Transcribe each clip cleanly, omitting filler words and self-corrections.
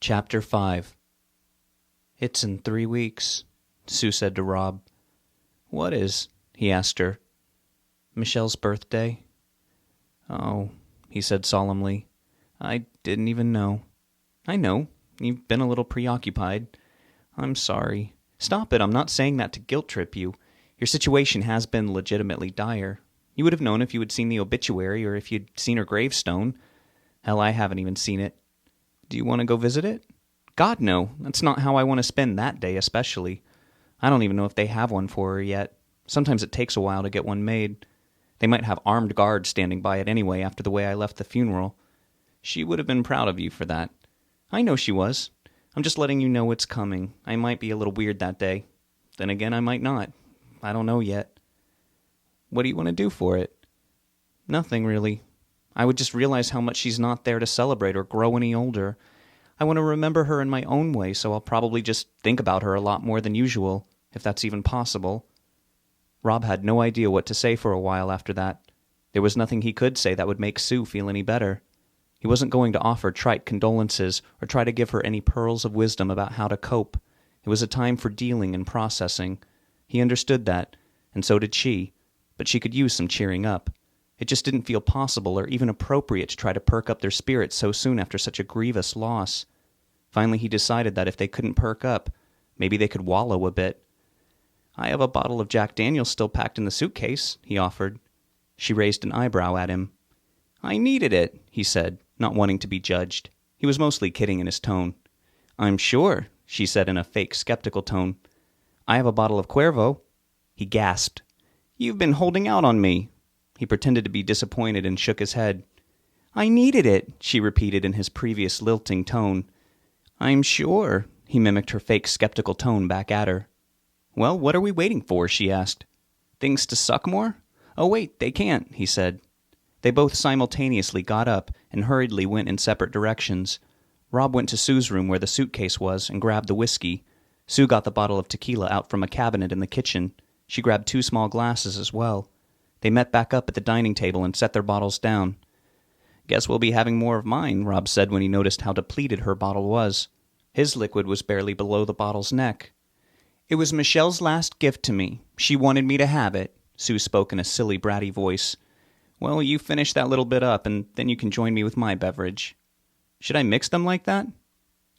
Chapter 5. "It's in 3 weeks," Sue said to Rob. "What is?" he asked her. "Michelle's birthday." "Oh," he said solemnly. "I didn't even know." "I know. You've been a little preoccupied. I'm sorry." "Stop it, I'm not saying that to guilt-trip you. Your situation has been legitimately dire. You would have known if you had seen the obituary or if you'd seen her gravestone. Hell, I haven't even seen it. Do you want to go visit it?" "God, no. That's not how I want to spend that day, especially. I don't even know if they have one for her yet. Sometimes it takes a while to get one made. They might have armed guards standing by it anyway after the way I left the funeral. She would have been proud of you for that." "I know she was. I'm just letting you know it's coming. I might be a little weird that day. Then again, I might not. I don't know yet." "What do you want to do for it?" "Nothing, really. I would just realize how much she's not there to celebrate or grow any older. I want to remember her in my own way, so I'll probably just think about her a lot more than usual, if that's even possible." Rob had no idea what to say for a while after that. There was nothing he could say that would make Sue feel any better. He wasn't going to offer trite condolences or try to give her any pearls of wisdom about how to cope. It was a time for dealing and processing. He understood that, and so did she, but she could use some cheering up. It just didn't feel possible or even appropriate to try to perk up their spirits so soon after such a grievous loss. Finally, he decided that if they couldn't perk up, maybe they could wallow a bit. "I have a bottle of Jack Daniels still packed in the suitcase," he offered. She raised an eyebrow at him. "I needed it," he said, not wanting to be judged. He was mostly kidding in his tone. "I'm sure," she said in a fake skeptical tone. "I have a bottle of Cuervo." He gasped. "You've been holding out on me." He pretended to be disappointed and shook his head. "I needed it," she repeated in his previous lilting tone. "I'm sure," he mimicked her fake skeptical tone back at her. "Well, what are we waiting for?" she asked. "Things to suck more? Oh, wait, they can't," he said. They both simultaneously got up and hurriedly went in separate directions. Rob went to Sue's room where the suitcase was and grabbed the whiskey. Sue got the bottle of tequila out from a cabinet in the kitchen. She grabbed 2 small glasses as well. They met back up at the dining table and set their bottles down. "Guess we'll be having more of mine," Rob said when he noticed how depleted her bottle was. His liquid was barely below the bottle's neck. "It was Michelle's last gift to me. She wanted me to have it," Sue spoke in a silly, bratty voice. "Well, you finish that little bit up, and then you can join me with my beverage." "Should I mix them like that?"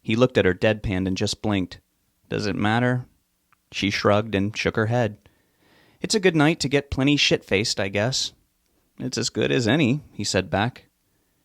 He looked at her deadpan and just blinked. "Does it matter?" She shrugged and shook her head. "It's a good night to get plenty shit-faced, I guess." "It's as good as any," he said back.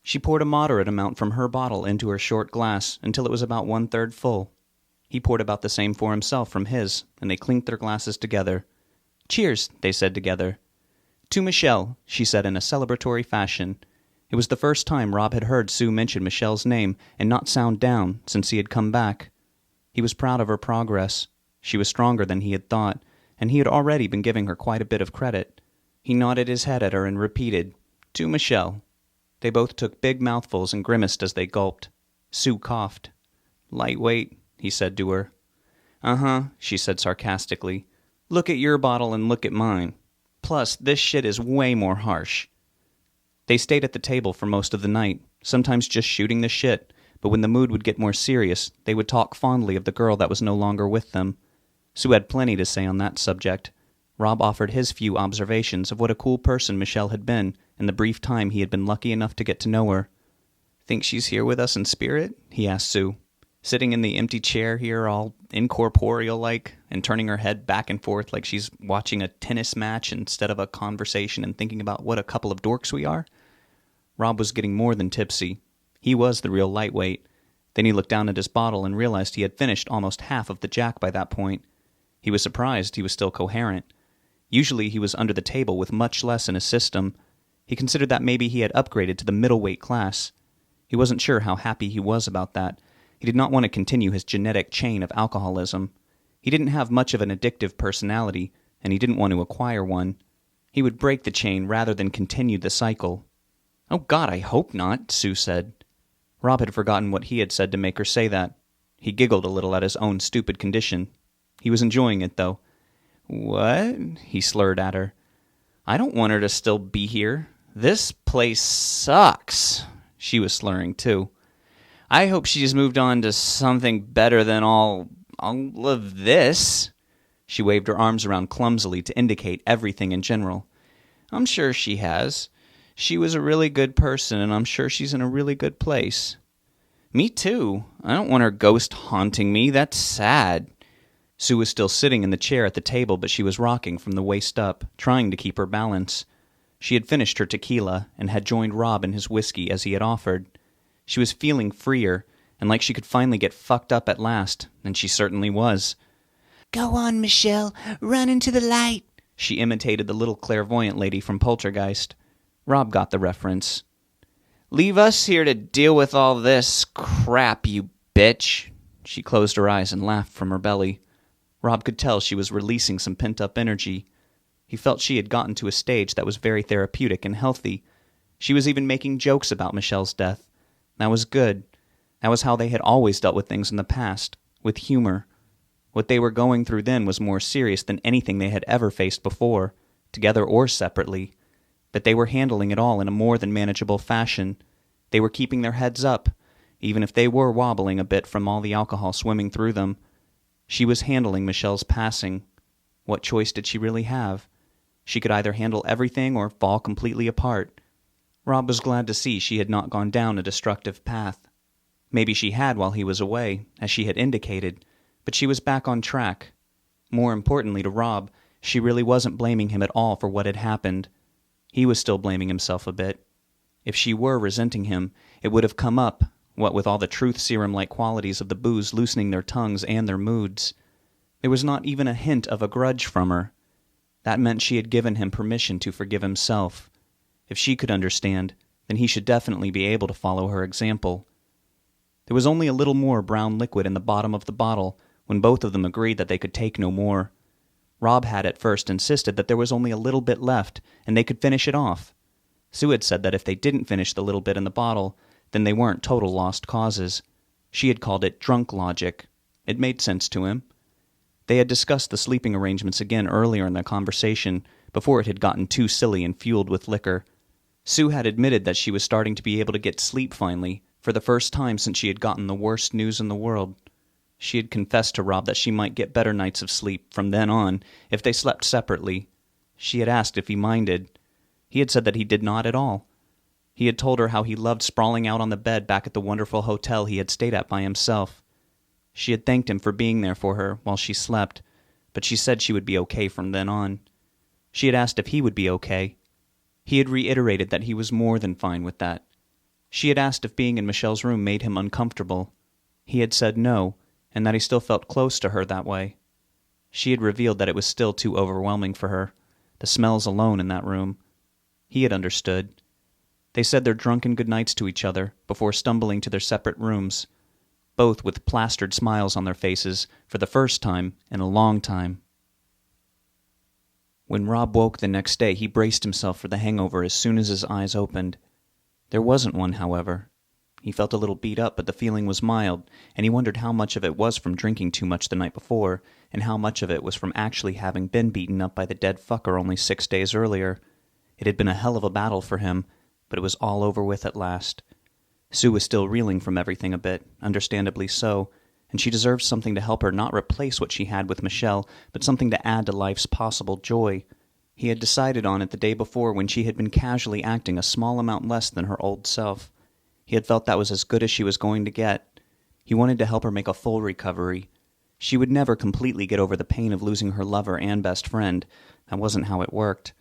She poured a moderate amount from her bottle into her short glass until it was about 1/3 full. He poured about the same for himself from his, and they clinked their glasses together. "Cheers," they said together. "To Michelle," she said in a celebratory fashion. It was the first time Rob had heard Sue mention Michelle's name and not sound down since he had come back. He was proud of her progress. She was stronger than he had thought, and he had already been giving her quite a bit of credit. He nodded his head at her and repeated, "To Michelle." They both took big mouthfuls and grimaced as they gulped. Sue coughed. "Lightweight," he said to her. "Uh-huh," she said sarcastically. "Look at your bottle and look at mine. Plus, this shit is way more harsh." They stayed at the table for most of the night, sometimes just shooting the shit, but when the mood would get more serious, they would talk fondly of the girl that was no longer with them. Sue had plenty to say on that subject. Rob offered his few observations of what a cool person Michelle had been in the brief time he had been lucky enough to get to know her. "Think she's here with us in spirit?" he asked Sue. "Sitting in the empty chair here all incorporeal-like and turning her head back and forth like she's watching a tennis match instead of a conversation and thinking about what a couple of dorks we are?" Rob was getting more than tipsy. He was the real lightweight. Then he looked down at his bottle and realized he had finished almost half of the Jack by that point. He was surprised he was still coherent. Usually he was under the table with much less in his system. He considered that maybe he had upgraded to the middleweight class. He wasn't sure how happy he was about that. He did not want to continue his genetic chain of alcoholism. He didn't have much of an addictive personality, and he didn't want to acquire one. He would break the chain rather than continue the cycle. "Oh God, I hope not," Sue said. Rob had forgotten what he had said to make her say that. He giggled a little at his own stupid condition. He was enjoying it, though. "What?" he slurred at her. "I don't want her to still be here. This place sucks." She was slurring, too. I hope she just moved on to something better than all of this. She waved her arms around clumsily to indicate everything in general. I'm sure she has. She was a really good person, and I'm sure she's in a really good place. Me too. I don't want her ghost haunting me. That's sad. Sue was still sitting in the chair at the table, but she was rocking from the waist up, trying to keep her balance. She had finished her tequila and had joined Rob in his whiskey as he had offered. She was feeling freer, and like she could finally get fucked up at last, and she certainly was. Go on, Michelle, run into the light. She imitated the little clairvoyant lady from Poltergeist. Rob got the reference. Leave us here to deal with all this crap, you bitch. She closed her eyes and laughed from her belly. Rob could tell she was releasing some pent-up energy. He felt she had gotten to a stage that was very therapeutic and healthy. She was even making jokes about Michelle's death. That was good. That was how they had always dealt with things in the past, with humor. What they were going through then was more serious than anything they had ever faced before, together or separately. But they were handling it all in a more than manageable fashion. They were keeping their heads up, even if they were wobbling a bit from all the alcohol swimming through them. She was handling Michelle's passing. What choice did she really have? She could either handle everything or fall completely apart. Rob was glad to see she had not gone down a destructive path. Maybe she had while he was away, as she had indicated, but she was back on track. More importantly to Rob, she really wasn't blaming him at all for what had happened. He was still blaming himself a bit. If she were resenting him, it would have come up, what with all the truth serum-like qualities of the booze loosening their tongues and their moods. There was not even a hint of a grudge from her. That meant she had given him permission to forgive himself. If she could understand, then he should definitely be able to follow her example. There was only a little more brown liquid in the bottom of the bottle when both of them agreed that they could take no more. Rob had at first insisted that there was only a little bit left, and they could finish it off. Sue had said that if they didn't finish the little bit in the bottle, then they weren't total lost causes. She had called it drunk logic. It made sense to him. They had discussed the sleeping arrangements again earlier in their conversation, before it had gotten too silly and fueled with liquor. Sue had admitted that she was starting to be able to get sleep finally, for the first time since she had gotten the worst news in the world. She had confessed to Rob that she might get better nights of sleep from then on if they slept separately. She had asked if he minded. He had said that he did not at all. He had told her how he loved sprawling out on the bed back at the wonderful hotel he had stayed at by himself. She had thanked him for being there for her while she slept, but she said she would be okay from then on. She had asked if he would be okay. He had reiterated that he was more than fine with that. She had asked if being in Michelle's room made him uncomfortable. He had said no, and that he still felt close to her that way. She had revealed that it was still too overwhelming for her, the smells alone in that room. He had understood. They said their drunken goodnights to each other before stumbling to their separate rooms, both with plastered smiles on their faces for the first time in a long time. When Rob woke the next day, he braced himself for the hangover as soon as his eyes opened. There wasn't one, however. He felt a little beat up, but the feeling was mild, and he wondered how much of it was from drinking too much the night before, and how much of it was from actually having been beaten up by the dead fucker only 6 days earlier. It had been a hell of a battle for him, but it was all over with at last. Sue was still reeling from everything a bit, understandably so, and she deserved something to help her not replace what she had with Michelle, but something to add to life's possible joy. He had decided on it the day before when she had been casually acting a small amount less than her old self. He had felt that was as good as she was going to get. He wanted to help her make a full recovery. She would never completely get over the pain of losing her lover and best friend. That wasn't how it worked.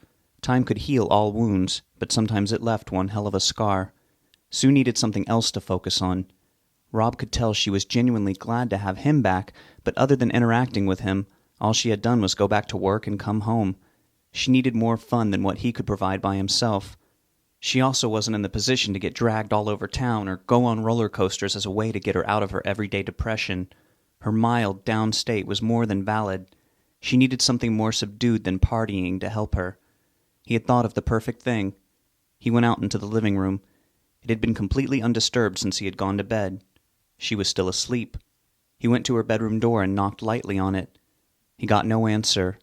Time could heal all wounds, but sometimes it left one hell of a scar. Sue needed something else to focus on. Rob could tell she was genuinely glad to have him back, but other than interacting with him, all she had done was go back to work and come home. She needed more fun than what he could provide by himself. She also wasn't in the position to get dragged all over town or go on roller coasters as a way to get her out of her everyday depression. Her mild, down state was more than valid. She needed something more subdued than partying to help her. He had thought of the perfect thing. He went out into the living room. It had been completely undisturbed since he had gone to bed. She was still asleep. He went to her bedroom door and knocked lightly on it. He got no answer.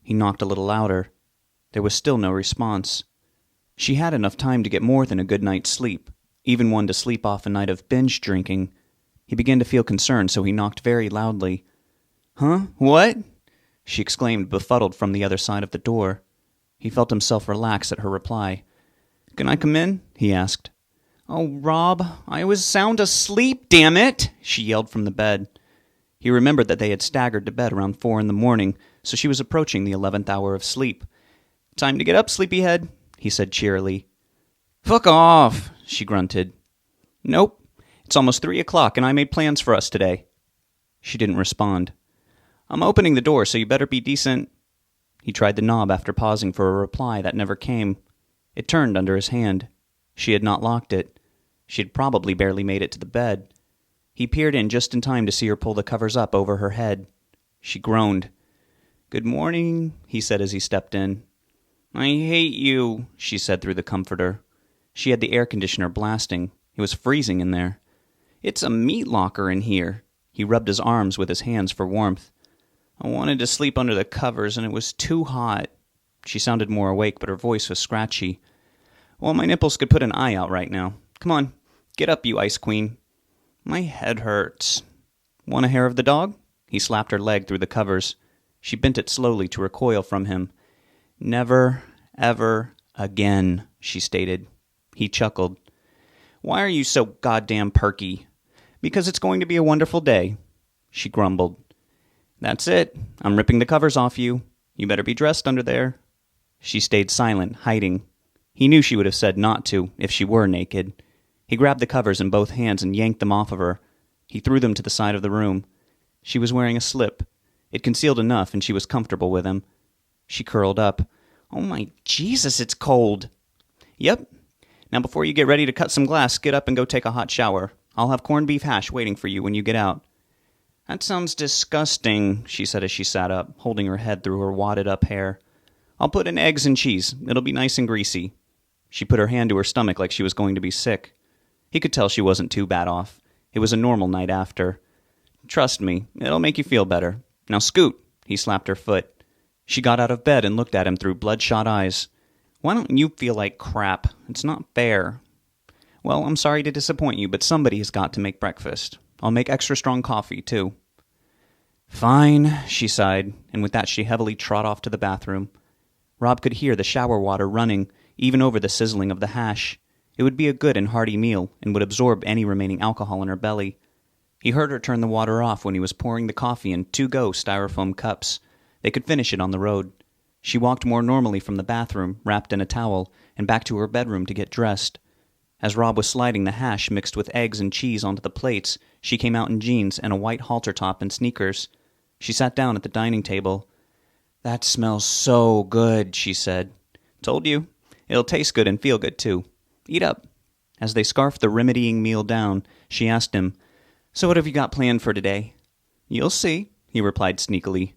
He knocked a little louder. There was still no response. She had enough time to get more than a good night's sleep, even one to sleep off a night of binge drinking. He began to feel concerned, so he knocked very loudly. "Huh? What?" she exclaimed, befuddled, from the other side of the door. He felt himself relax at her reply. "Can I come in?" he asked. "Oh, Rob, I was sound asleep, damn it!" she yelled from the bed. He remembered that they had staggered to bed around 4 a.m, so she was approaching the 11th hour of sleep. "Time to get up, sleepyhead," he said cheerily. "Fuck off," she grunted. "Nope. It's almost 3 o'clock, and I made plans for us today." She didn't respond. "I'm opening the door, so you better be decent." He tried the knob after pausing for a reply that never came. It turned under his hand. She had not locked it. She had probably barely made it to the bed. He peered in just in time to see her pull the covers up over her head. She groaned. "Good morning," he said as he stepped in. "I hate you," she said through the comforter. She had the air conditioner blasting. It was freezing in there. "It's a meat locker in here." He rubbed his arms with his hands for warmth. "I wanted to sleep under the covers, and it was too hot." She sounded more awake, but her voice was scratchy. "Well, my nipples could put an eye out right now. Come on, get up, you ice queen." "My head hurts." "Want a hair of the dog?" He slapped her leg through the covers. She bent it slowly to recoil from him. "Never, ever again," she stated. He chuckled. "Why are you so goddamn perky?" "Because it's going to be a wonderful day." She grumbled. "That's it. I'm ripping the covers off you. You better be dressed under there." She stayed silent, hiding. He knew she would have said not to, if she were naked. He grabbed the covers in both hands and yanked them off of her. He threw them to the side of the room. She was wearing a slip. It concealed enough, and she was comfortable with him. She curled up. "Oh my Jesus, it's cold." "Yep. Now before you get ready to cut some glass, get up and go take a hot shower. I'll have corned beef hash waiting for you when you get out." "That sounds disgusting," she said as she sat up, holding her head through her wadded-up hair. "I'll put in eggs and cheese. It'll be nice and greasy." She put her hand to her stomach like she was going to be sick. He could tell she wasn't too bad off. It was a normal night after. "Trust me, it'll make you feel better. Now scoot." He slapped her foot. She got out of bed and looked at him through bloodshot eyes. "Why don't you feel like crap? It's not fair." "Well, I'm sorry to disappoint you, but somebody has got to make breakfast. I'll make extra strong coffee, too." "Fine," she sighed, and with that she heavily trod off to the bathroom. Rob could hear the shower water running, even over the sizzling of the hash. It would be a good and hearty meal, and would absorb any remaining alcohol in her belly. He heard her turn the water off when he was pouring the coffee in to-go styrofoam cups. They could finish it on the road. She walked more normally from the bathroom, wrapped in a towel, and back to her bedroom to get dressed. As Rob was sliding the hash mixed with eggs and cheese onto the plates, she came out in jeans and a white halter top and sneakers. She sat down at the dining table. "That smells so good," she said. "Told you. It'll taste good and feel good, too. Eat up." As they scarfed the remedying meal down, she asked him, "So what have you got planned for today?" "You'll see," he replied sneakily.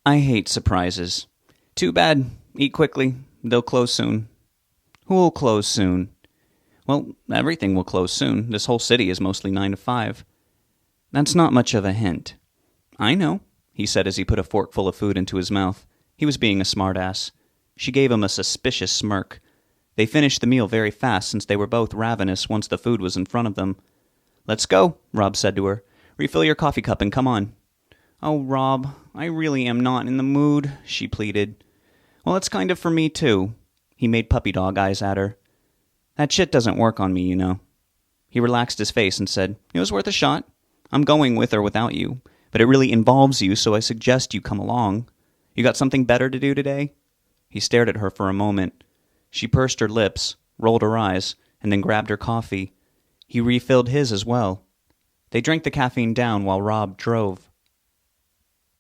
"I hate surprises." "Too bad. Eat quickly. They'll close soon." "Who'll close soon?" "Well, everything will close soon. This whole city is mostly 9 to 5. "That's not much of a hint." "I know," he said as he put a forkful of food into his mouth. He was being a smartass. She gave him a suspicious smirk. They finished the meal very fast since they were both ravenous once the food was in front of them. "Let's go," Rob said to her. "Refill your coffee cup and come on." "Oh, Rob, I really am not in the mood," she pleaded. "Well, it's kind of for me, too." He made puppy dog eyes at her. "That shit doesn't work on me, you know." He relaxed his face and said, "It was worth a shot. I'm going with or without you, but it really involves you, so I suggest you come along. You got something better to do today?" He stared at her for a moment. She pursed her lips, rolled her eyes, and then grabbed her coffee. He refilled his as well. They drank the caffeine down while Rob drove.